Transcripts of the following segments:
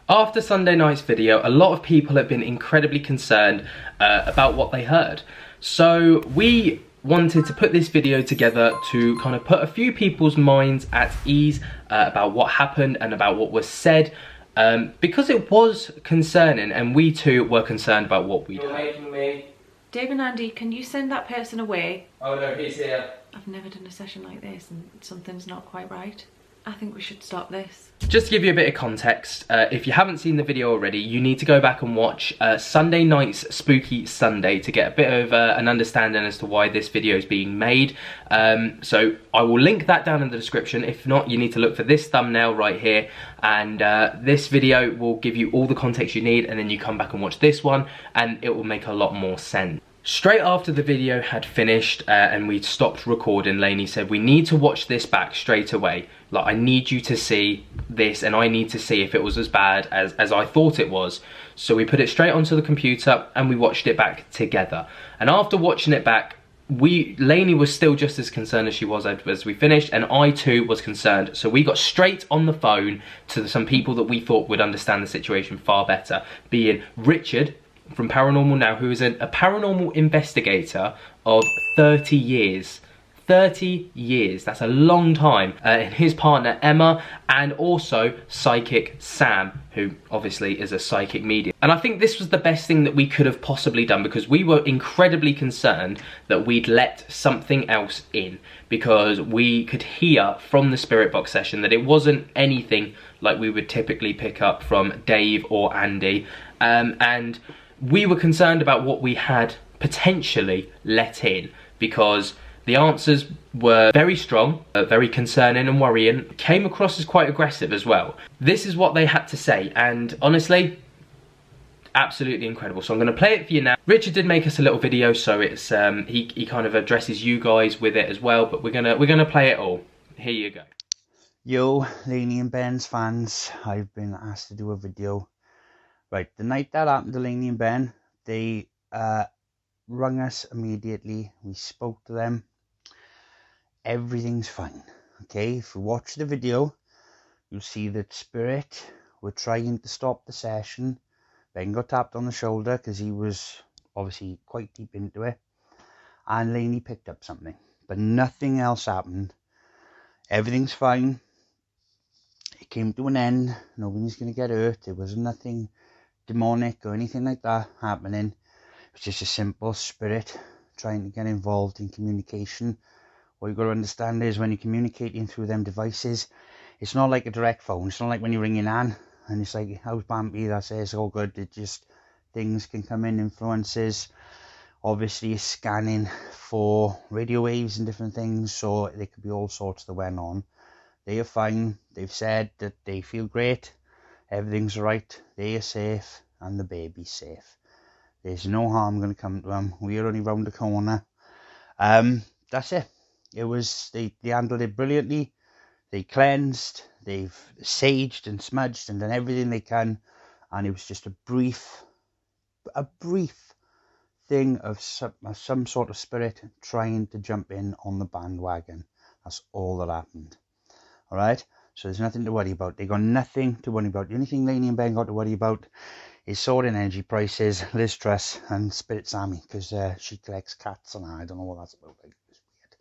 After Sunday night's video, a lot of people have been incredibly concerned about what they heard. So we wanted to put this video together to kind of put a few people's minds at ease about what happened and about what was said, because it was concerning and we too were concerned about what we'd heard. Making me. Dave and Andy, can you send that person away? Oh no, he's here. I've never done a session like this and something's not quite right. I think we should stop this. Just to give you a bit of context, if you haven't seen the video already, you need to go back and watch Sunday night's Spooky Sunday to get a bit of an understanding as to why this video is being made. So I will link that down in the description. If not, you need to look for this thumbnail right here, and this video will give you all the context you need, and then you come back and watch this one and it will make a lot more sense. Straight after the video had finished and we'd stopped recording, Lainey said, we need to watch this back straight away. Like, I need you to see this and I need to see if it was as bad as I thought it was. So we put it straight onto the computer and we watched it back together. And after watching it back, Lainey was still just as concerned as she was as we finished, and I too was concerned. So we got straight on the phone to some people that we thought would understand the situation far better, being Richard from Paranormal Now, who is a paranormal investigator of 30 years. 30 years, that's a long time. And his partner Emma, and also psychic Sam, who obviously is a psychic medium. And I think this was the best thing that we could have possibly done, because we were incredibly concerned that we'd let something else in, because we could hear from the spirit box session that it wasn't anything like we would typically pick up from Dave or Andy, and we were concerned about what we had potentially let in, because the answers were very strong, very concerning and worrying, came across as quite aggressive as well. This is what they had to say, and honestly, absolutely incredible. So I'm going to play it for you now. Richard did make us a little video, so it's he kind of addresses you guys with it as well, but we're gonna play it all. Here you go. Yo, Lainey and Ben's fans, I've been asked to do a video. Right, the night that happened to Lainey and Ben, they rung us immediately. We spoke to them. Everything's fine. Okay, if you watch the video, you'll see that Spirit were trying to stop the session. Ben got tapped on the shoulder because he was obviously quite deep into it. And Lainey picked up something. But nothing else happened. Everything's fine. It came to an end. Nobody's going to get hurt. There was nothing demonic or anything like that happening. It's just a simple spirit trying to get involved in communication. What you've got to understand is, when you're communicating through them devices, it's not like a direct phone. It's not like when you ring your nan and it's like, how's Bambi? That's it, it's all good. It just, things can come in, influences. Obviously it's scanning for radio waves and different things, so there could be all sorts that went on. They are fine. They've said that they feel great. Everything's right, they are safe, and the baby's safe. There's no harm going to come to them. We are only round the corner. That's it. It was, they handled it brilliantly. They cleansed, they've saged and smudged and done everything they can, and it was just a brief thing of some sort of spirit trying to jump in on the bandwagon. That's all that happened. All right. So there's nothing to worry about. They got nothing to worry about. The only thing Lainey and Ben got to worry about is soaring energy prices, Liz Truss, and Spirit Sammy, because she collects cats and I don't know what that's about. Like, it's weird.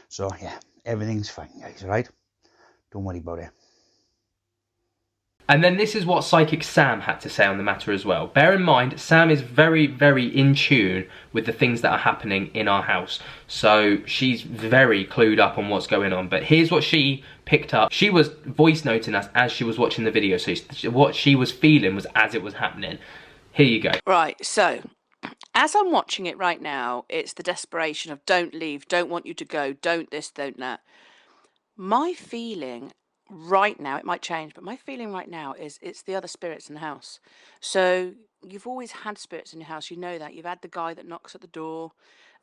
So yeah, everything's fine, guys. All right, don't worry about it. And then this is what Psychic Sam had to say on the matter as well. Bear in mind, Sam is very, very in tune with the things that are happening in our house. So she's very clued up on what's going on. But here's what she picked up. She was voice noting us as she was watching the video. So what she was feeling was as it was happening. Here you go. Right, so as I'm watching it right now, it's the desperation of don't leave, don't want you to go, don't this, don't that. My feeling right now, it might change, but my feeling right now is it's the other spirits in the house. So you've always had spirits in your house, you know that. You've had the guy that knocks at the door.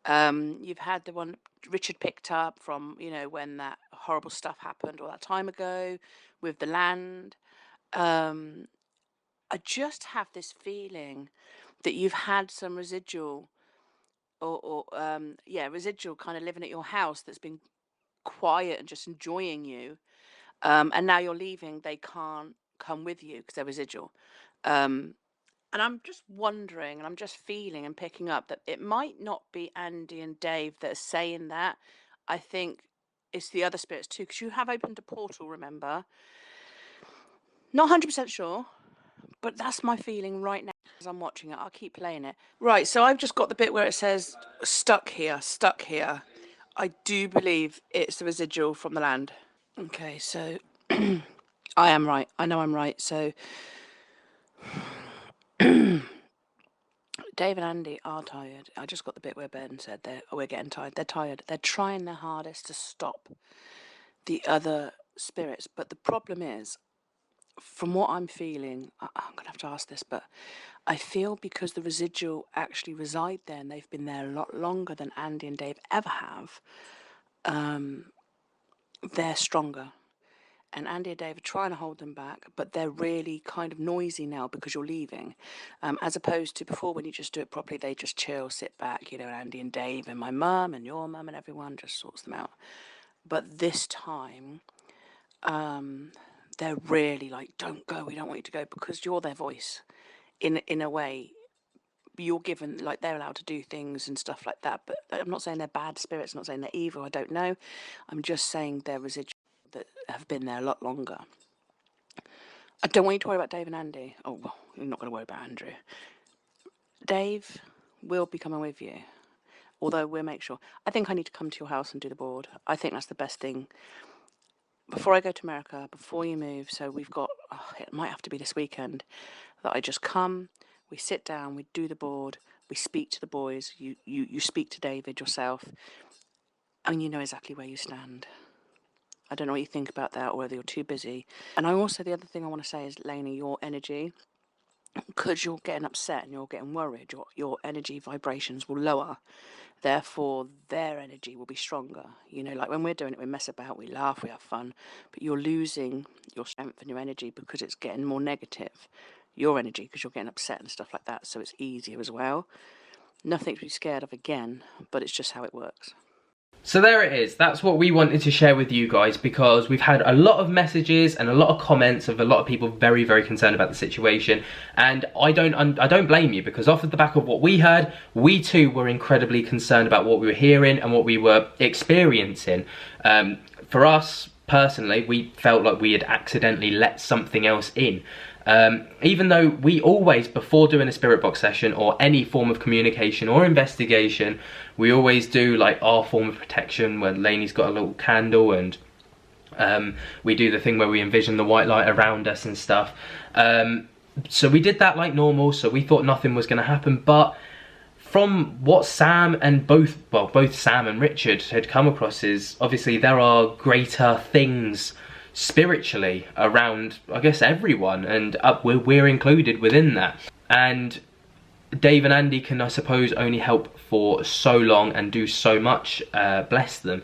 You've had the one Richard picked up from, you know, when that horrible stuff happened all that time ago with the land. I just have this feeling that you've had some residual residual kind of living at your house that's been quiet and just enjoying you. And now you're leaving, they can't come with you because they're residual. And I'm just wondering, and I'm just feeling and picking up that it might not be Andy and Dave that are saying that. I think it's the other spirits too, because you have opened a portal, remember? Not 100% sure, but that's my feeling right now as I'm watching it. I'll keep playing it. Right, so I've just got the bit where it says, stuck here, stuck here. I do believe it's the residual from the land. Okay, so I am right. I know I'm right. So Dave and Andy are tired. I just got the bit where Ben said we're getting tired. They're tired. They're trying their hardest to stop the other spirits. But the problem is, from what I'm feeling, I'm going to have to ask this, but I feel because the residual actually reside there and they've been there a lot longer than Andy and Dave ever have, they're stronger. And Andy and Dave are trying to hold them back, but they're really kind of noisy now because you're leaving. As opposed to before, when you just do it properly, they just chill, sit back, Andy and Dave and my mum and your mum and everyone just sorts them out. But this time, they're really like, don't go, we don't want you to go, because you're their voice. In a way, you're given, like, they're allowed to do things and stuff like that. But I'm not saying they're bad spirits, I'm not saying they're evil, I don't know. I'm just saying they're residual that have been there a lot longer. I don't want you to worry about Dave and Andy. Oh, well, you're not going to worry about Andrew. Dave will be coming with you, although we'll make sure. I think I need to come to your house and do the board. I think that's the best thing. Before I go to America, before you move, so we've got, it might have to be this weekend, that I just come, we sit down, we do the board, we speak to the boys, you speak to David yourself, and you know exactly where you stand. I don't know what you think about that, or whether you're too busy. And the other thing I want to say is, Lainey, your energy, because you're getting upset and you're getting worried, your energy vibrations will lower. Therefore, their energy will be stronger. Like when we're doing it, we mess about, we laugh, we have fun, but you're losing your strength and your energy because it's getting more negative. Your energy, because you're getting upset and stuff like that, so it's easier as well. Nothing to be scared of again, but it's just how it works. So there it is. That's what we wanted to share with you guys, because we've had a lot of messages and a lot of comments of a lot of people very, very concerned about the situation. And I don't blame you, because off of the back of what we heard, we too were incredibly concerned about what we were hearing and what we were experiencing. For us personally, we felt like we had accidentally let something else in. Even though we always, before doing a spirit box session or any form of communication or investigation, we always do like our form of protection, where Lainey's got a little candle, and we do the thing where we envision the white light around us and stuff. So we did that like normal, so we thought nothing was going to happen. But from what Sam and both Sam and Richard had come across, is obviously there are greater things spiritually around, I guess, everyone, and we're included within that. And Dave and Andy can, I suppose, only help for so long and do so much, bless them.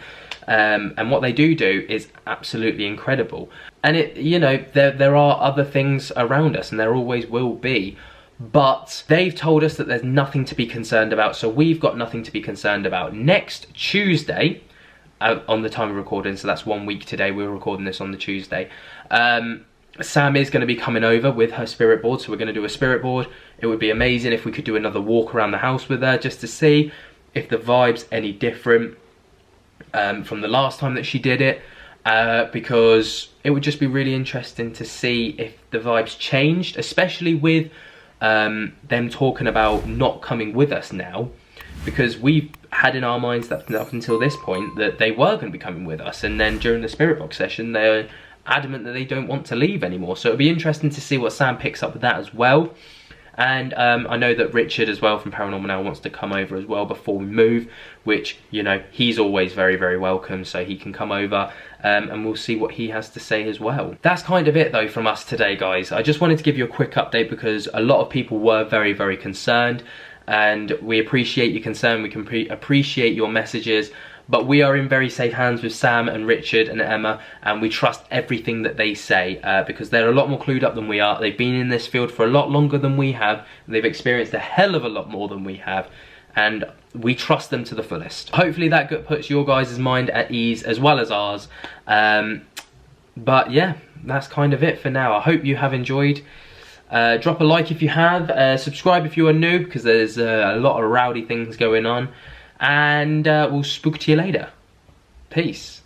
And what they do is absolutely incredible. And there are other things around us, and there always will be. But they've told us that there's nothing to be concerned about, so we've got nothing to be concerned about. Next Tuesday, on the time of recording, so that's 1 week today, we're recording this on the Tuesday, Sam is going to be coming over with her spirit board, so we're going to do a spirit board. It would be amazing if we could do another walk around the house with her, just to see if the vibe's any different from the last time that she did it, because it would just be really interesting to see if the vibes changed, especially with them talking about not coming with us now, because we've had in our minds that up until this point that they were going to be coming with us, and then during the spirit box session they're adamant that they don't want to leave anymore. So it'll be interesting to see what Sam picks up with that as well. And I know that Richard as well from Paranormal Now wants to come over as well before we move, which, he's always very, very welcome, so he can come over, and we'll see what he has to say as well. That's kind of it though from us today, guys. I just wanted to give you a quick update because a lot of people were very, very concerned, and we appreciate your concern, we can appreciate your messages, but we are in very safe hands with Sam and Richard and Emma, and we trust everything that they say, because they're a lot more clued up than we are. They've been in this field for a lot longer than we have, they've experienced a hell of a lot more than we have, and we trust them to the fullest. Hopefully that puts your guys' mind at ease as well as ours. But yeah, that's kind of it for now. I hope you have enjoyed. Drop a like if you have, subscribe if you are new, because there's a lot of rowdy things going on, and we'll spook to you later. Peace.